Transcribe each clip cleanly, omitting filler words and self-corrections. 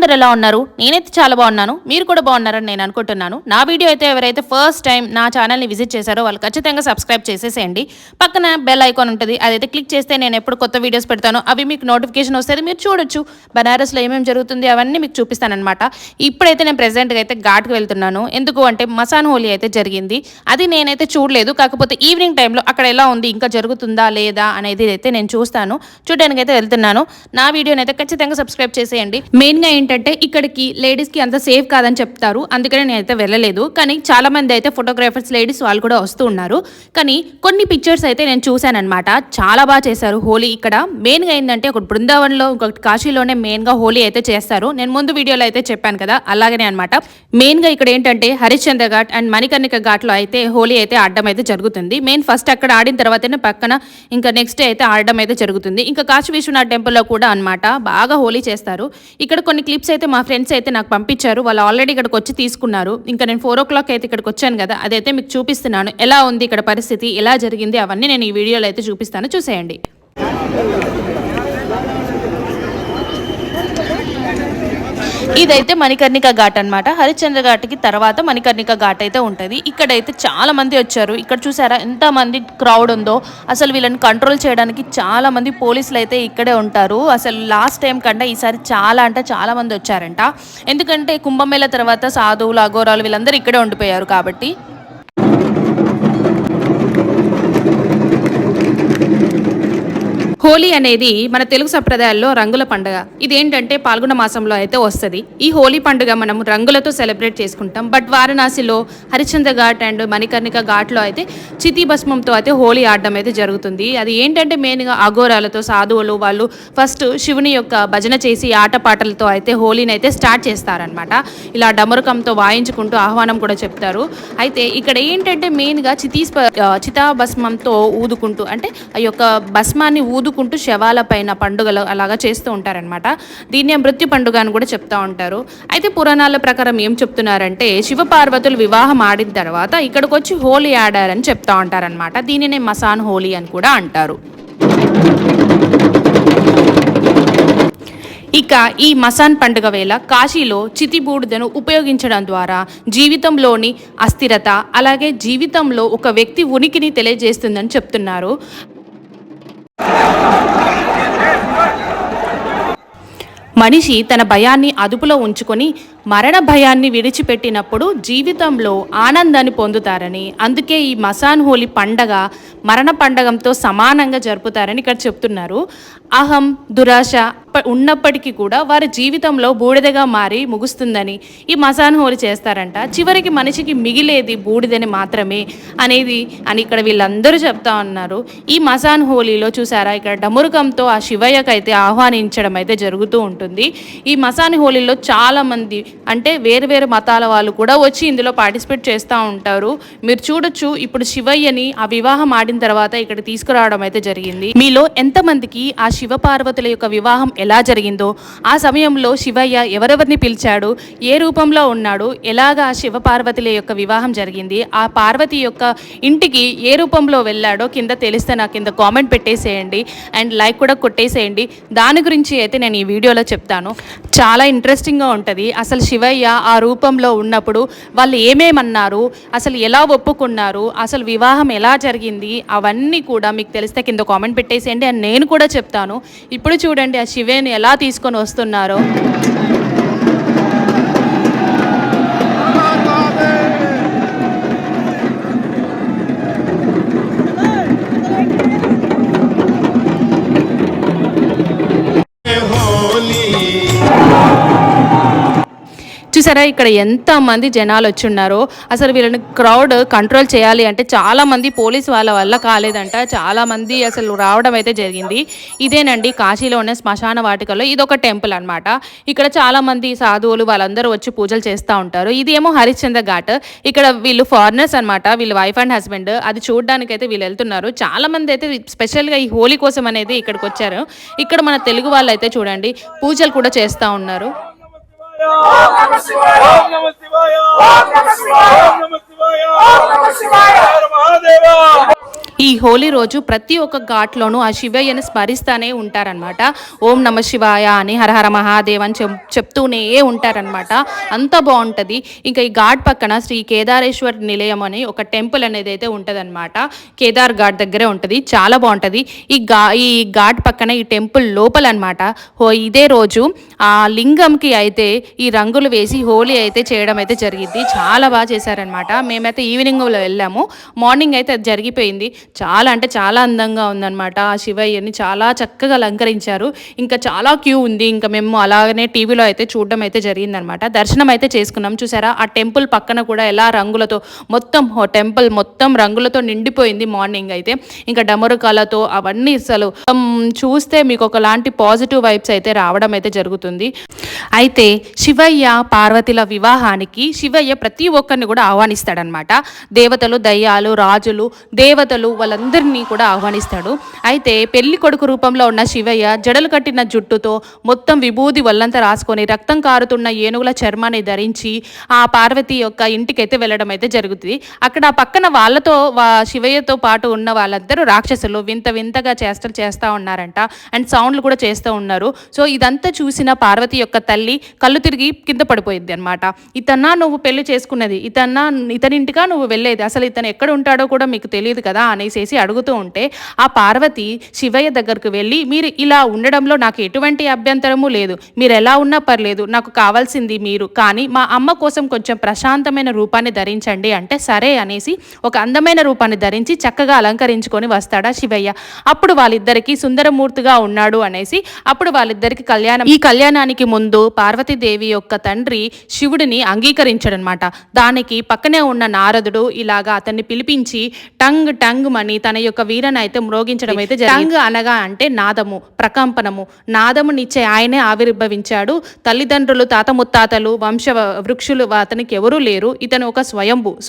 అందరు ఎలా ఉన్నారు? నేనైతే చాలా బాగున్నాను. మీరు కూడా బాగున్నారని నేను అనుకుంటున్నాను. నా వీడియో అయితే ఎవరైతే ఫస్ట్ టైం నా ఛానల్ని విజిట్ చేశారో వాళ్ళు ఖచ్చితంగా సబ్స్క్రైబ్ చేసేసేయండి. పక్కన బెల్ ఐకాన్ ఉంటుంది, అదైతే క్లిక్ చేస్తే నేను ఎప్పుడు కొత్త వీడియోస్ పెడతానో అవి మీకు నోటిఫికేషన్ వస్తుంది, మీరు చూడొచ్చు. బనారస్లో ఏమేమి జరుగుతుంది అవన్నీ మీకు చూపిస్తానమాట. ఇప్పుడైతే నేను ప్రెసెంట్గా అయితే ఘాట్కి వెళ్తున్నాను. ఎందుకు అంటే మసాన్ హోలీ అయితే జరిగింది, అది నేనైతే చూడలేదు. కాకపోతే ఈవినింగ్ టైంలో అక్కడ ఎలా ఉంది, ఇంకా జరుగుతుందా లేదా అనేది అయితే నేను చూస్తాను. చూడడానికి అయితే వెళ్తున్నాను. నా వీడియోని అయితే ఖచ్చితంగా సబ్స్క్రైబ్ చేసేయండి. మెయిన్గా ఏంటంటే ఇక్కడికి లేడీస్కి అంత సేఫ్ కాదని చెప్తారు, అందుకనే నేనైతే వెళ్ళలేదు. కానీ చాలా మంది అయితే ఫోటోగ్రాఫర్స్ లేడీస్ వాళ్ళు కూడా వస్తూ ఉన్నారు. కానీ కొన్ని పిక్చర్స్ అయితే నేను చూశానమాట. చాలా బాగా చేశారు హోలీ. ఇక్కడ మెయిన్గా ఏంటంటే ఒక బృందావనంలో ఇంకొకటి కాశీలోనే మెయిన్గా హోలీ అయితే చేస్తారు. నేను ముందు వీడియోలో అయితే చెప్పాను కదా, అలాగనే అనమాట. మెయిన్గా ఇక్కడ ఏంటంటే హరిశ్చంద్ర ఘాట్ అండ్ మణికర్ణిక ఘాట్లో అయితే హోలీ అయితే ఆడడం అయితే జరుగుతుంది. మెయిన్ ఫస్ట్ అక్కడ ఆడిన తర్వాతనే పక్కన ఇంకా నెక్స్ట్ డే అయితే ఆడడం అయితే జరుగుతుంది. ఇంకా కాశీ విశ్వనాథ్ టెంపుల్లో కూడా అనమాట బాగా హోలీ చేస్తారు. ఇక్కడ కొన్ని క్లిప్స్ అయితే మా ఫ్రెండ్స్ అయితే నాకు పంపించారు. వాళ్ళు ఆల్రెడీ ఇక్కడికి వచ్చి తీసుకున్నారు. ఇంకా నేను 4 o'clock అయితే ఇక్కడికి వచ్చాను కదా, అదైతే మీకు చూపిస్తున్నాను. ఎలా ఉంది ఇక్కడ పరిస్థితి, ఎలా జరిగింది అవన్నీ నేను ఈ వీడియోలో అయితే చూపిస్తాను, చూసేయండి. ఇదైతే మణికర్ణిక ఘాట్ అనమాట. హరిశ్చంద్ర ఘాట్కి తర్వాత మణికర్ణిక ఘాట్ అయితే ఉంటుంది. ఇక్కడైతే చాలా మంది వచ్చారు. ఇక్కడ చూసారా ఎంత మంది క్రౌడ్ ఉందో. అసలు వీళ్ళని కంట్రోల్ చేయడానికి చాలా మంది పోలీసులు అయితే ఇక్కడే ఉంటారు. అసలు లాస్ట్ టైం కంటే ఈసారి చాలా అంటే చాలా మంది వచ్చారంట. ఎందుకంటే కుంభమేళ తర్వాత సాధువులు అఘోరాలు వీళ్ళందరూ ఇక్కడే ఉండిపోయారు కాబట్టి. హోలీ అనేది మన తెలుగు సంప్రదాయాల్లో రంగుల పండుగ. ఇదేంటంటే పాల్గొన మాసంలో అయితే వస్తుంది. ఈ హోలీ పండుగ మనం రంగులతో సెలబ్రేట్ చేసుకుంటాం. బట్ వారణాసిలో హరిశ్చంద్ర ఘాట్ అండ్ మణికర్ణిక ఘాట్లో అయితే చితి భస్మంతో అయితే హోలీ ఆడడం అయితే జరుగుతుంది. అది ఏంటంటే మెయిన్గా అఘోరాలతో సాధువులు వాళ్ళు ఫస్ట్ శివుని యొక్క భజన చేసి ఆటపాటలతో అయితే హోలీని అయితే స్టార్ట్ చేస్తారనమాట. ఇలా డమరుకంతో వాయించుకుంటూ ఆహ్వానం కూడా చెప్తారు. అయితే ఇక్కడ ఏంటంటే మెయిన్గా చితాభస్మంతో ఊదుకుంటూ అంటే ఆ యొక్క భస్మాన్ని ఊదుకుంటూ శవాల పైన పండుగలు అలాగా చేస్తూ ఉంటారనమాట. దీన్నే మృత్యు పండుగ అని కూడా చెప్తా ఉంటారు. అయితే పురాణాల ప్రకారం ఏం చెప్తున్నారంటే శివపార్వతులు వివాహం ఆడిన తర్వాత ఇక్కడికి వచ్చి హోలీ ఆడారని చెప్తా ఉంటారనమాట. దీనినే మసాన్ హోలీ అని కూడా అంటారు. ఇక ఈ మసాన్ పండుగ వేళ కాశీలో చితిబూడిదను ఉపయోగించడం ద్వారా జీవితంలోని అస్థిరత అలాగే జీవితంలో ఒక వ్యక్తి ఉనికిని తెలియజేస్తుందని చెప్తున్నారు. మనిషి తన భయాన్ని అదుపులో ఉంచుకొని మరణ భయాన్ని విడిచిపెట్టినప్పుడు జీవితంలో ఆనందాన్ని పొందుతారని, అందుకే ఈ మసాన్ హోలీ పండగ మరణ పండగంతో సమానంగా జరుపుతారని ఇక్కడ చెప్తున్నారు. అహం దురాశ ఉన్నప్పటికీ కూడా వారి జీవితంలో బూడిదగా మారి ముగుస్తుందని ఈ మసాన్ హోలీ చేస్తారంట. చివరికి మనిషికి మిగిలేది బూడిదని మాత్రమే అని ఇక్కడ వీళ్ళందరూ చెప్తా ఉన్నారు. ఈ మసాన్ హోలీలో చూసారా ఇక్కడ డమురుకంతో ఆ శివయ్యకైతే ఆహ్వానించడం అయితే జరుగుతూ ఉంటుంది. ఈ మసాన్ హోలీలో చాలా మంది అంటే వేరు వేరు మతాల వాళ్ళు కూడా వచ్చి ఇందులో పార్టిసిపేట్ చేస్తూ ఉంటారు. మీరు చూడొచ్చు ఇప్పుడు శివయ్యని ఆ వివాహం ఆడిన తర్వాత ఇక్కడ తీసుకురావడం అయితే జరిగింది. మీలో ఎంతమందికి ఆ శివపార్వతుల యొక్క వివాహం ఎలా జరిగిందో, ఆ సమయంలో శివయ్య ఎవరెవరిని పిలిచాడు, ఏ రూపంలో ఉన్నాడు, ఎలాగా శివపార్వతుల యొక్క వివాహం జరిగింది, ఆ పార్వతి యొక్క ఇంటికి ఏ రూపంలో వెళ్ళాడో కింద తెలిస్తే నాకు కింద కామెంట్ పెట్టేసేయండి అండ్ లైక్ కూడా కొట్టేసేయండి. దాని గురించి అయితే నేను ఈ వీడియోలో చెప్తాను. చాలా ఇంట్రెస్టింగ్గా ఉంటుంది. అసలు శివయ్య ఆ రూపంలో ఉన్నప్పుడు వాళ్ళు ఏమేమన్నారు, అసలు ఎలా ఒప్పుకున్నారు, అసలు వివాహం ఎలా జరిగింది, అవన్నీ కూడా మీకు తెలిస్తే కింద కామెంట్ పెట్టేసేయండి అని నేను కూడా చెప్తాను. ఇప్పుడు చూడండి ఆ శివయ్యని ఎలా తీసుకొని వస్తున్నారో. చూసారా ఇక్కడ ఎంతమంది జనాలు వచ్చి ఉన్నారో. అసలు వీళ్ళని క్రౌడ్ కంట్రోల్ చేయాలి అంటే చాలామంది పోలీసు వాళ్ళ వల్ల కాలేదంట. చాలామంది అసలు రావడం అయితే జరిగింది. ఇదేనండి కాశీలో ఉన్న శ్మశాన వాటికలో ఇదొక టెంపుల్ అనమాట. ఇక్కడ చాలామంది సాధువులు వాళ్ళందరూ వచ్చి పూజలు చేస్తూ ఉంటారు. ఇదేమో హరిశ్చంద్ర ఘాట్. ఇక్కడ వీళ్ళు ఫారినర్స్ అనమాట, వీళ్ళు వైఫ్ అండ్ హస్బెండ్. అది చూడడానికి అయితే వీళ్ళు వెళ్తున్నారు. చాలామంది అయితే స్పెషల్గా ఈ హోలీ కోసం అనేది ఇక్కడికి వచ్చారు. ఇక్కడ మన తెలుగు వాళ్ళు అయితే చూడండి పూజలు కూడా చేస్తూ ఉన్నారు. ఓం నమః శివాయ ఓం నమః శివాయ ఓం నమః శివాయ ఓం నమః శివాయ ఈ హోలీ రోజు ప్రతి ఒక్క ఘాట్లోనూ ఆ శివయ్యను స్మరిస్తానే ఉంటారనమాట. ఓం నమ శివాయ అని, హరహర మహాదేవ్ అని చెప్తూనే ఉంటారనమాట. అంత బాగుంటుంది. ఇంకా ఈ ఘాట్ పక్కన శ్రీ కేదారేశ్వర్ నిలయం అని ఒక టెంపుల్ అనేది అయితే ఉంటుందన్నమాట. కేదార్ ఘాట్ దగ్గరే ఉంటుంది. చాలా బాగుంటుంది. ఈ ఘాట్ పక్కన ఈ టెంపుల్ లోపల అనమాట ఇదే రోజు ఆ లింగంకి అయితే ఈ రంగులు వేసి హోలీ అయితే చేయడం అయితే జరిగింది. చాలా బాగా చేశారనమాట. మేమైతే ఈవినింగ్లో వెళ్ళాము. మార్నింగ్ అయితే అది జరిగిపోయింది. చాలా అంటే చాలా అందంగా ఉందన్నమాట. ఆ శివయ్యని చాలా చక్కగా అలంకరించారు. ఇంకా చాలా క్యూ ఉంది. ఇంకా మేము అలాగనే టీవీలో అయితే చూడడం అయితే జరిగిందనమాట. దర్శనం అయితే చేసుకున్నాం. చూసారా ఆ టెంపుల్ పక్కన కూడా ఎలా రంగులతో మొత్తం టెంపుల్ మొత్తం రంగులతో నిండిపోయింది. మార్నింగ్ అయితే ఇంకా డమరుకాలతో అవన్నీ అసలు చూస్తే మీకు ఒకలాంటి పాజిటివ్ వైబ్స్ అయితే రావడం అయితే జరుగుతుంది. అయితే శివయ్య పార్వతిల వివాహానికి శివయ్య ప్రతి ఒక్కరిని కూడా ఆహ్వానిస్తాడనమాట. దేవతలు, దయ్యాలు, రాజులు, దేవతలు వాళ్ళందరినీ కూడా ఆహ్వానిస్తాడు. అయితే పెళ్లి కొడుకు రూపంలో ఉన్న శివయ్య జడలు కట్టిన జుట్టుతో మొత్తం విభూది వల్లంతా రాసుకొని రక్తం కారుతున్న ఏనుగుల చర్మాన్ని ధరించి ఆ పార్వతి యొక్క ఇంటికైతే వెళ్ళడం అయితే జరుగుతుంది. అక్కడ పక్కన వాళ్ళతో శివయ్యతో పాటు ఉన్న వాళ్ళందరూ రాక్షసులు వింత వింతగా చేష్టలు చేస్తూ ఉన్నారంట. అండ్ సౌండ్లు కూడా చేస్తూ ఉన్నారు. సో ఇదంతా చూసిన పార్వతి యొక్క తల్లి కళ్ళు తిరిగి కింద పడిపోయింది అనమాట. ఇతన్నా నువ్వు పెళ్లి చేసుకున్నది, ఇతనింటిగా నువ్వు వెళ్ళేది, అసలు ఇతను ఎక్కడ ఉంటాడో కూడా మీకు తెలియదు కదా అనేసి అడుగుతూ ఉంటే ఆ పార్వతి శివయ్య దగ్గరకు వెళ్ళి, మీరు ఇలా ఉండడంలో నాకు ఎటువంటి అభ్యంతరము లేదు, మీరు ఎలా ఉన్నా పర్లేదు, నాకు కావాల్సింది మీరు, కానీ మా అమ్మ కోసం కొంచెం ప్రశాంతమైన రూపాన్ని ధరించండి అంటే సరే అనేసి ఒక అందమైన రూపాన్ని ధరించి చక్కగా అలంకరించుకొని వస్తాడా శివయ్య. అప్పుడు వాళ్ళిద్దరికి సుందరమూర్తిగా ఉన్నాడు అనేసి అప్పుడు వాళ్ళిద్దరికి ఈ కళ్యాణానికి ముందు పార్వతీదేవి యొక్క తండ్రి శివుడిని అంగీకరించాడనమాట. దానికి పక్కనే ఉన్న నారదుడు ఇలాగా అతన్ని పిలిపించి టంగ్ టంగ్ మని తన యొక్క వీరను అయితే మ్రోగించడం అయితే టంగ్ అనగా అంటే నాదము, ప్రకంపనము. నాదమునిచ్చే ఆయనే ఆవిర్భవించాడు. తల్లిదండ్రులు, తాత ముత్తాతలు, వంశ వృక్షులు అతనికి ఎవరూ లేరు. ఇతను ఒక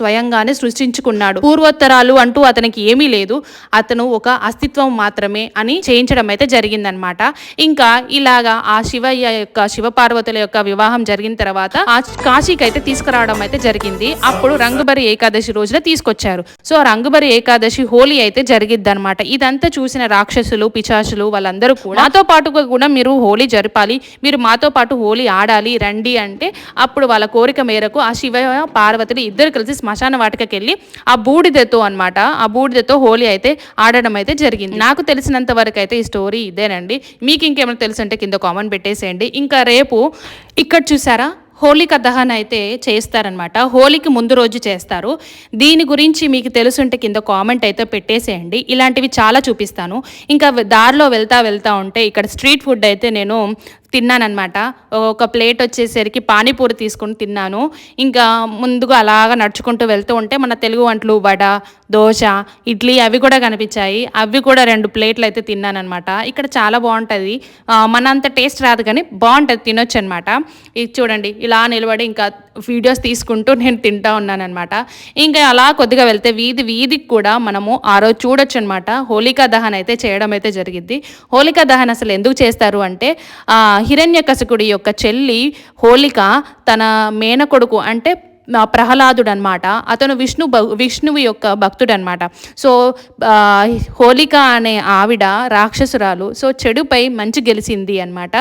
స్వయంగానే సృష్టించుకున్నాడు. పూర్వోత్తరాలు అంటూ అతనికి ఏమీ లేదు. అతను ఒక అస్తిత్వం మాత్రమే అని చేయించడం అయితే జరిగిందనమాట. ఇంకా ఇలాగా ఆ శివపార్వతుల యొక్క వివాహం జరిగిన తర్వాత ఆ కాశీకి అయితే తీసుకురావడం అయితే జరిగింది. అప్పుడు రంగుబరి ఏకాదశి రోజున తీసుకొచ్చారు. సో రంగుబరి ఏకాదశి హోలీ అయితే జరిగిద్ది అనమాట. ఇదంతా చూసిన రాక్షసులు, పిశాచులు వాళ్ళందరూ కూడా మాతో పాటుగా కూడా మీరు హోలీ జరపాలి, మీరు మాతో పాటు హోలీ ఆడాలి రండి అంటే అప్పుడు వాళ్ళ కోరిక మేరకు ఆ శివ పార్వతులు ఇద్దరు కలిసి శ్మశాన వాటికకి వెళ్ళి ఆ బూడిదతో హోలీ అయితే ఆడడం అయితే జరిగింది. నాకు తెలిసినంత వరకు అయితే ఈ స్టోరీ ఇదేనండి. మీకు ఇంకేమైనా తెలుసు అంటే కింద కామెంట్ పెట్టేసేయండి. ఇంకా రేపు ఇక్కడ చూసారా హోలికా దహన్ అయితే చేస్తారనమాట. హోలీకి ముందు రోజు చేస్తారు. దీని గురించి మీకు తెలుసుంటే కింద కామెంట్ అయితే పెట్టేసేయండి. ఇలాంటివి చాలా చూపిస్తాను. ఇంకా దారిలో వెళ్తా ఉంటే ఇక్కడ స్ట్రీట్ ఫుడ్ అయితే నేను తిన్నానమాట. ఒక ప్లేట్ వచ్చేసరికి పానీపూరి తీసుకుని తిన్నాను. ఇంకా ముందుగా అలాగా నడుచుకుంటూ వెళ్తూ ఉంటే మన తెలుగు వంటలు వడ, దోశ, ఇడ్లీ అవి కూడా కనిపించాయి. అవి కూడా 2 ప్లేట్లు అయితే తిన్నానమాట. ఇక్కడ చాలా బాగుంటుంది. మనంత టేస్ట్ రాదు కానీ బాగుంటుంది, తినొచ్చు అనమాట. ఇది చూడండి ఇలా నిలబడి ఇంకా వీడియోస్ తీసుకుంటూ నేను తింటా ఉన్నానమాట. ఇంకా అలా కొద్దిగా వెళ్తే వీధికి కూడా మనము ఆ రోజు చూడొచ్చు అనమాట. హోలికా దహన్ అయితే చేయడం అయితే జరిగింది. హోలికా దహన్ అసలు ఎందుకు చేస్తారు అంటే హిరణ్యకశిపుడి యొక్క చెల్లి హోలిక తన మేనకొడుకు అంటే ప్రహ్లాదుడు అనమాట. అతను విష్ణువు యొక్క భక్తుడు అనమాట. సో హోలిక అనే ఆవిడ రాక్షసురాలు. సో చెడుపై మంచి గెలిచింది అనమాట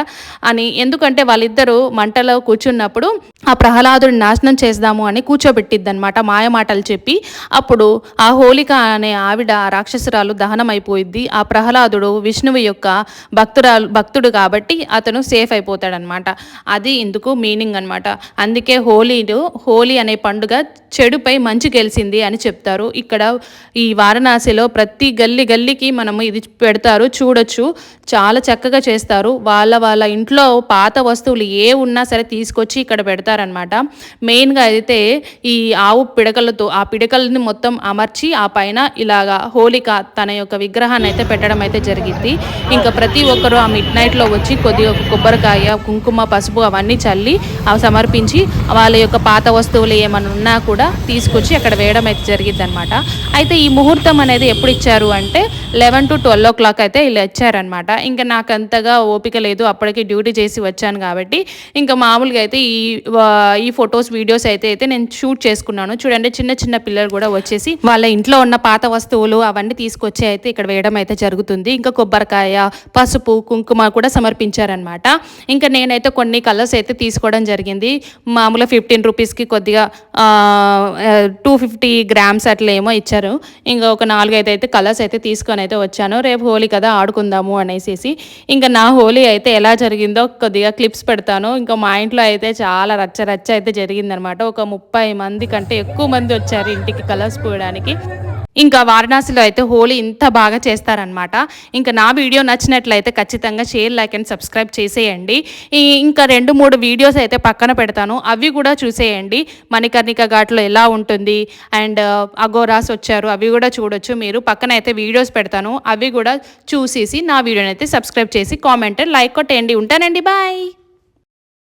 అని. ఎందుకంటే వాళ్ళిద్దరూ మంటలో కూర్చున్నప్పుడు ఆ ప్రహ్లాదుడిని నాశనం చేద్దాము అని కూర్చోబెట్టిద్ది అనమాట మాయమాటలు చెప్పి. అప్పుడు ఆ హోలిక అనే ఆవిడ రాక్షసురాలు దహనం అయిపోయిద్ది. ఆ ప్రహ్లాదుడు విష్ణువు యొక్క భక్తుడు కాబట్టి అతను సేఫ్ అయిపోతాడనమాట. అది ఇందుకు మీనింగ్ అనమాట. అందుకే హోలీ అనే పండుగ చెడుపై మంచి గెలిచింది అని చెప్తారు. ఇక్కడ ఈ వారణాసిలో ప్రతి గల్లీకి మనము ఇది పెడతారు, చూడొచ్చు. చాలా చక్కగా చేస్తారు. వాళ్ళ ఇంట్లో పాత వస్తువులు ఏ ఉన్నా సరే తీసుకొచ్చి ఇక్కడ పెడతారనమాట. మెయిన్గా అయితే ఈ ఆవు పిడకలతో ఆ పిడకల్ని మొత్తం అమర్చి ఆ పైన ఇలాగా హోలిక తన యొక్క విగ్రహాన్ని అయితే పెట్టడం అయితే జరిగింది. ఇంకా ప్రతి ఒక్కరు ఆ మిడ్ నైట్లో వచ్చి కొద్దిగా కొబ్బరికాయ, కుంకుమ, పసుపు అవన్నీ చల్లి అవి సమర్పించి వాళ్ళ యొక్క పాత వస్తువులు ఏమైనా ఉన్నా కూడా తీసుకొచ్చి అక్కడ వేయడం అయితే జరిగింది అనమాట. అయితే ఈ ముహూర్తం అనేది ఎప్పుడు ఇచ్చారు అంటే 11 to 12 o'clock అయితే ఇలా వచ్చారనమాట. ఇంకా నాకు అంతగా ఓపిక లేదు, అప్పటికి డ్యూటీ చేసి వచ్చాను కాబట్టి ఇంకా మామూలుగా అయితే ఈ ఫొటోస్ వీడియోస్ అయితే నేను షూట్ చేసుకున్నాను. చూడండి చిన్న చిన్న పిల్లలు కూడా వచ్చేసి వాళ్ళ ఇంట్లో ఉన్న పాత వస్తువులు అవన్నీ తీసుకొచ్చి అయితే ఇక్కడ వేయడం అయితే జరుగుతుంది. ఇంకా కొబ్బరికాయ, పసుపు, కుంకుమ కూడా సమర్పించారనమాట. ఇంకా నేనైతే కొన్ని కలర్స్ అయితే తీసుకోవడం జరిగింది. మామూలుగా 15 రూపీస్కి కొద్దిగా 250 grams అట్లా ఏమో ఇచ్చారు. ఇంకా ఒక 4-5 అయితే కలర్స్ అయితే తీసుకొని అయితే వచ్చాను. రేపు హోలీ కదా ఆడుకుందాము అనేసి. ఇంకా నా హోలీ అయితే ఎలా జరిగిందో కొద్దిగా క్లిప్స్ పెడతాను. ఇంకా మా ఇంట్లో అయితే చాలా రచ్చ అయితే జరిగిందనమాట. ఒక 30 మంది కంటే ఎక్కువ మంది వచ్చారు ఇంటికి కలర్స్ పూయడానికి. ఇంకా వారణాసిలో అయితే హోలీ ఇంత బాగా చేస్తారనమాట. ఇంకా నా వీడియో నచ్చినట్లయితే ఖచ్చితంగా షేర్, లైక్ అండ్ సబ్స్క్రైబ్ చేసేయండి. ఇంకా 2-3 వీడియోస్ అయితే పక్కన పెడతాను, అవి కూడా చూసేయండి. మణికర్ణిక ఘాట్లో ఎలా ఉంటుంది అండ్ అఘోరాస్ వచ్చారు, అవి కూడా చూడొచ్చు మీరు. పక్కన అయితే వీడియోస్ పెడతాను, అవి కూడా చూసేసి నా వీడియోని అయితే సబ్స్క్రైబ్ చేసి కామెంట్ లైక్ కొట్టేయండి. ఉంటానండి, బాయ్.